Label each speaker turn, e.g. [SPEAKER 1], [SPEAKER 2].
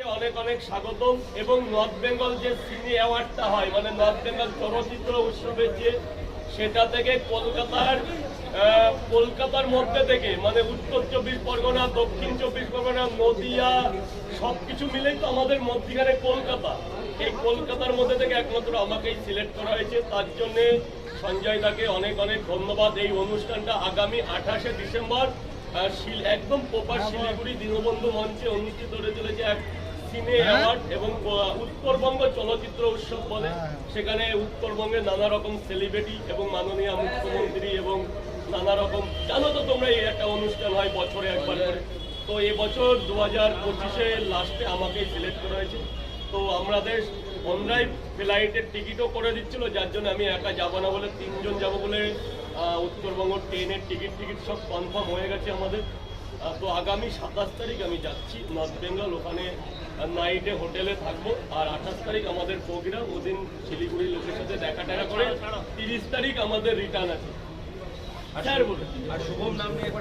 [SPEAKER 1] অনেক অনেক স্বাগতম। এবং নর্থ বেঙ্গল যে সিনে অ্যাওয়ার্ডটা হয়, মানে নর্থ বেঙ্গল চলচ্চিত্র উৎসবের যে, সেটা থেকে কলকাতার মধ্যে থেকে, মানে উত্তর 24 পরগনা, দক্ষিণ 24 পরগনা, নদিয়া, সবকিছু মিলেই তো আমাদের মধ্যখানে কলকাতা। এই কলকাতার মধ্যে থেকে একমাত্র আমাকেই সিলেক্ট করা হয়েছে। তার জন্য সঞ্জয় দাকে অনেক অনেক ধন্যবাদ। এই অনুষ্ঠানটা আগামী 28শে ডিসেম্বর একদম প্রপার শিলিগুড়ি দীনবন্ধু মঞ্চে অনুষ্ঠিত হতে চলেছে এক সিনে অ্যাওয়ার্ড এবং উত্তরবঙ্গ চলচ্চিত্র উৎসব বলে। সেখানে উত্তরবঙ্গের নানা রকম সেলিব্রিটি এবং মাননীয় মুখ্যমন্ত্রী এবং নানা রকম, জানো তো তোমরা, এই একটা অনুষ্ঠান হয় বছরে একবার করে। তো এবছর 2025-এর লাস্টে আমাকে সিলেক্ট করা হয়েছে। তো আমাদের অনলাইন ফ্লাইটের টিকিটও করে দিচ্ছিল, যার জন্য আমি একা যাবো না বলে 3 জন যাবো বলে উত্তরবঙ্গ ট্রেনের টিকিট সব কনফার্ম হয়ে গেছে আমাদের। তো আগামী 27 তারিখ আমি যাচ্ছি নর্থ বেঙ্গল, ওখানে নাইটে হোটেলে থাকবো। আর 28 তারিখ আমাদের প্রোগ্রাম, ওদিন শিলিগুড়ির লোকের সাথে দেখা করে 30 তারিখ আমাদের রিটার্ন আছে।
[SPEAKER 2] আর শুভম নাম নিয়ে